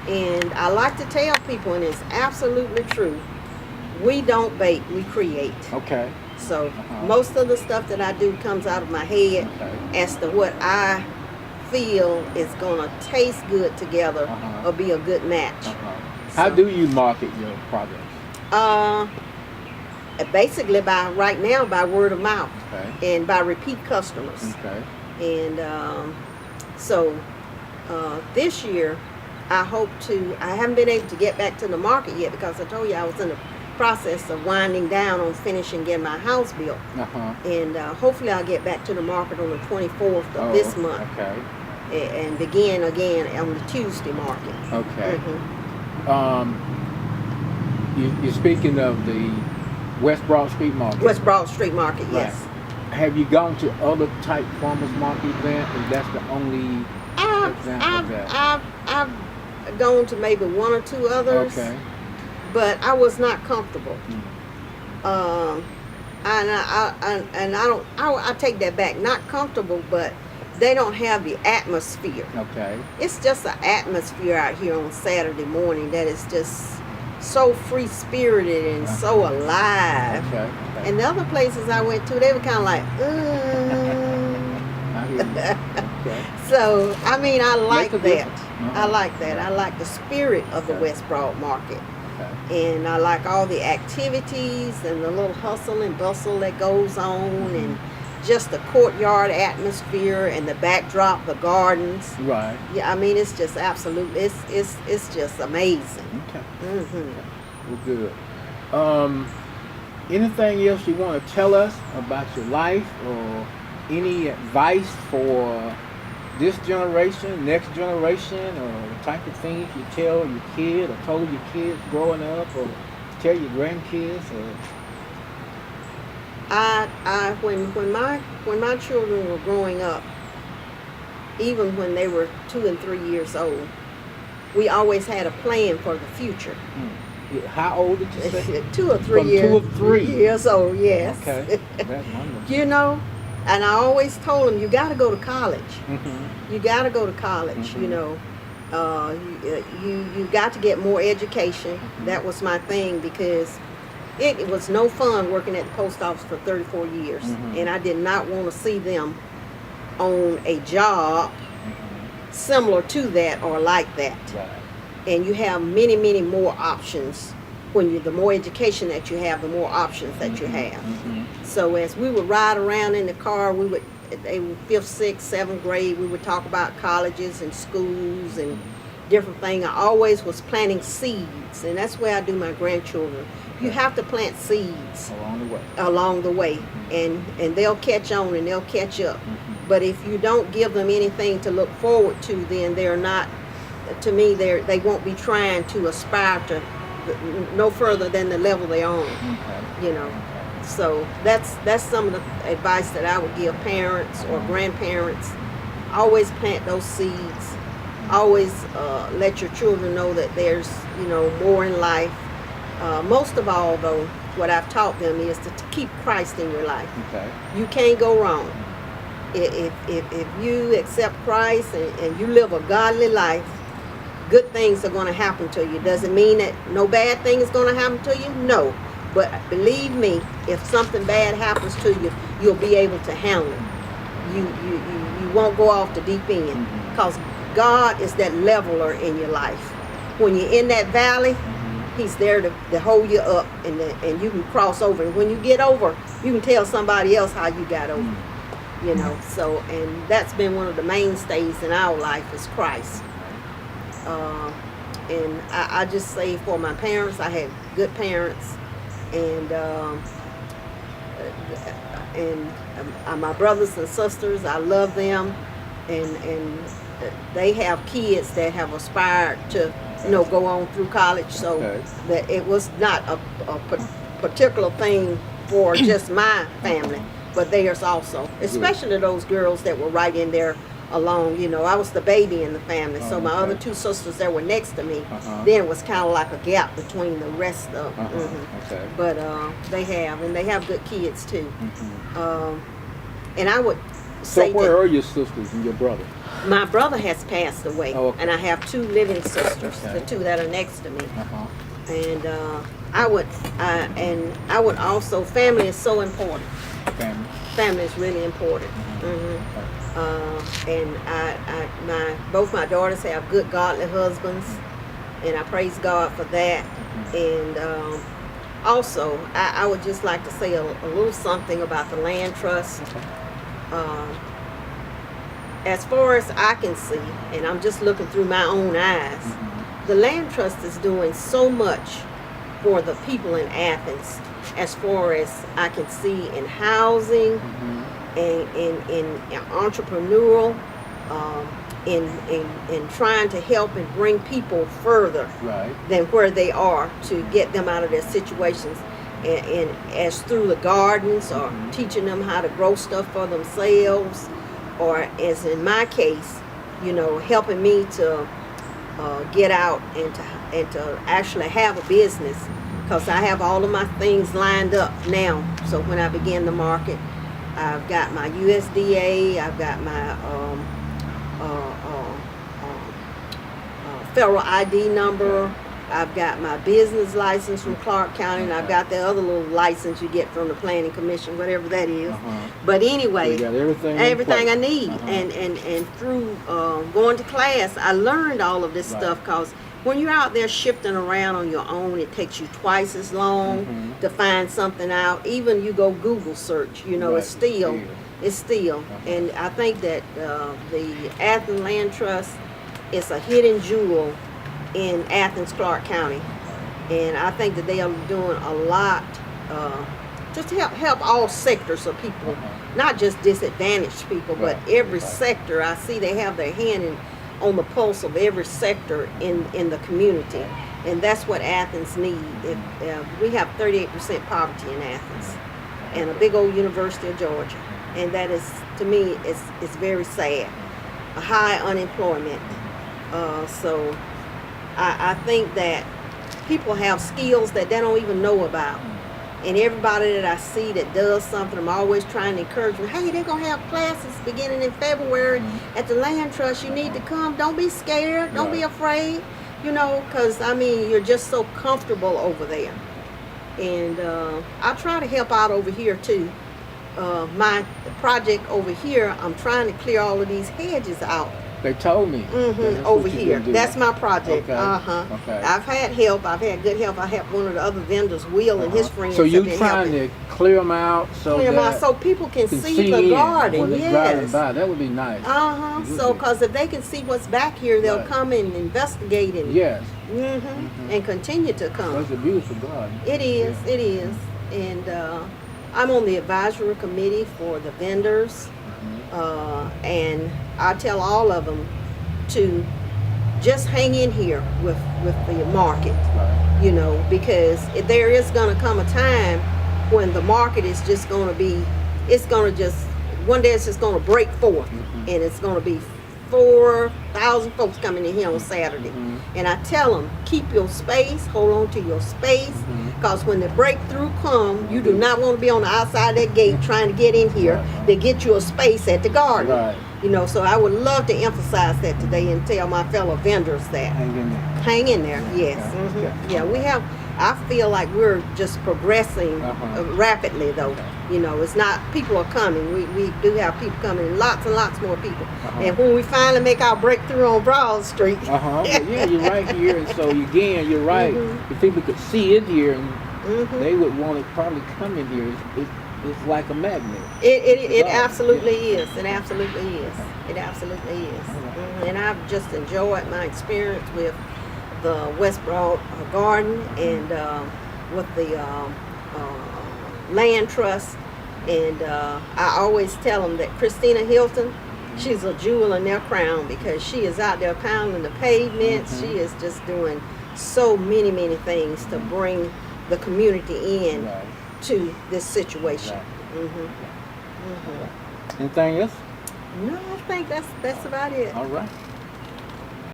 Okay. And I like to tell people, and it's absolutely true, we don't bake, we create. Okay. So most of the stuff that I do comes out of my head as to what I feel is going to taste good together or be a good match. How do you market your products? Basically right now by word of mouth and by repeat customers. And so this year I haven't been able to get back to the market yet because I told you I was in the process of winding down on finishing getting my house built. And hopefully I'll get back to the market on the 24th of this month. And begin again on the Tuesday market. You're speaking of the West Broad Street Market. West Broad Street Market, yes. Have you gone to other type farmers market events, and that's the only example of that? I've gone to maybe one or two others. But I was not comfortable. And I take that back. Not comfortable, but they don't have the atmosphere. It's just an atmosphere out here on Saturday morning that is just so free-spirited and so alive. And the other places I went to, they were kind of like, So, I mean, I like that. I like that. I like the spirit of the West Broad Market. And I like all the activities and the little hustle and bustle that goes on and just the courtyard atmosphere and the backdrop, the gardens. Yeah, I mean, it's just absolutely, it's just amazing. Well, good. Anything else you want to tell us about your life or any advice for this generation, next generation, or the type of things you tell your kid or told your kids growing up or tell your grandkids? Or when my children were growing up, even when they were 2 and 3 years old, we always had a plan for the future. How old did you say? 2 or 3 years. 2 or 3 years old, yes. Okay, that's wonderful. You know, and I always told them, you got to go to college. You got to go to college. You know, you got to get more education. That was my thing because it was no fun working at the post office for 34 years, and I did not want to see them on a job similar to that or like that. And you have many, many more options. The more education that you have, the more options that you have. So as we would ride around in the car, they were 5th, 6th, 7th grade, we would talk about colleges and schools and different things. I always was planting seeds, and that's where I do my grandchildren. You have to plant seeds along the way, and they'll catch on and they'll catch up. But if you don't give them anything to look forward to, then they're not, to me, they won't be trying to aspire to no further than the level they're on. You know, so that's some of the advice that I would give parents or grandparents. Always plant those seeds. Always let your children know that there's, you know, more in life. Most of all, though, what I've taught them is to keep Christ in your life. You can't go wrong. If you accept Christ and you live a godly life, good things are going to happen to you. Doesn't mean that no bad thing is going to happen to you. No. But believe me, if something bad happens to you, you'll be able to handle it. You won't go off the deep end, because God is that leveler in your life. When you're in that valley, He's there to hold you up, and you can cross over. And when you get over, you can tell somebody else how you got over. You know, so, and that's been one of the mainstays in our life is Christ. And I just say for my parents, I had good parents, and my brothers and sisters, I love them, and they have kids that have aspired to, you know, go on through college. So that it was not a particular thing for just my family, but theirs also, especially those girls that were right in there along. You know, I was the baby in the family, so my other 2 sisters that were next to me, then was kind of like a gap between the rest of them. But they have good kids too. And I would say, so where are your sisters and your brother? My brother has passed away, Oh, okay. and I have 2 living sisters, Okay. the 2 that are next to me. Uh-huh. And I would also, family is so important. Family. Family is really important. And both my daughters have good godly husbands, and I praise God for that. And also, I would just like to say a little something about the land trust. As far as I can see, and I'm just looking through my own eyes, the land trust is doing so much for the people in Athens, as far as I can see, in housing, and in entrepreneurial, in trying to help and bring people further Right. than where they are, to get them out of their situations, and as through the gardens, or teaching them how to grow stuff for themselves, or as in my case, helping me to get out and to actually have a business, because I have all of my things lined up now. So when I begin the market, I've got my USDA, I've got my federal ID number, I've got my business license from Clark County, and I've got the other little license you get from the Planning Commission, whatever that is. But anyway, You got everything in everything place. I need. And through going to class, I learned all of this Right. stuff, because when you're out there shifting around on your own, it takes you twice as long to find something out. Even you go Google search, Right, it's still. And I think that the Athens Land Trust is a hidden jewel in Athens, Clark County. And I think that they are doing a lot just to help all sectors of people, not just disadvantaged people, but every sector. I see they have their hand on the pulse of every sector in the community. And that's what Athens needs. We have 38% poverty in Athens, and a big old University of Georgia. And that is, to me, it's very sad. A high unemployment. So I think that people have skills that they don't even know about. And everybody that I see that does something, I'm always trying to encourage them. Hey, they're going to have classes beginning in February at the Land Trust. You need to come. Don't be scared. Don't be afraid. Because, you're just so comfortable over there. And I try to help out over here, too. My project over here, I'm trying to clear all of these hedges out. They told me. That's Over what you here. gonna do. That's my project. Okay. Okay. I've had help. I've had good help. I helped one of the other vendors, Will, and his friends. So you have been trying helping. to clear them out Clear 'em out so people can see the in garden. when they're driving Yes. by. That would be nice. So It would be. because if they can see what's back here, they'll Right. come and investigate and Yes, and continue to come. that's a beautiful garden. It is. Yeah. It is. And I'm on the advisory committee for the vendors, and I tell all of them to just hang in here with the market, Right. because there is going to come a time when the market is just going to be, it's going to just, one day it's just going to break forth, and it's going to be 4,000 folks coming in here on Saturday. And I tell them, keep your space, hold on to your space, because when the breakthrough come, you do not want to be on the outside of that gate trying to get in here to get you a space at the garden. Right. So I would love to emphasize that today and tell my fellow vendors that. Hang in there. Hang in there, yes. Okay. Yeah, we have, I feel like we're just progressing rapidly, though. It's not, people are coming. We do have people coming, lots and lots more people. And when we finally make our breakthrough on Broad Street, But yeah, you're right here, and so again, you're right. If people could see in here, and they would want to probably come in here. It's like a magnet. it absolutely is. It absolutely is. It absolutely is. And I've just enjoyed my experience with the West Broad Garden and with the Land Trust. And I always tell them that Christina Hilton, she's a jewel in their crown, because she is out there pounding the pavements. She is just doing so many things to bring the community in to this situation. Anything else? No, I think that's about it. All right.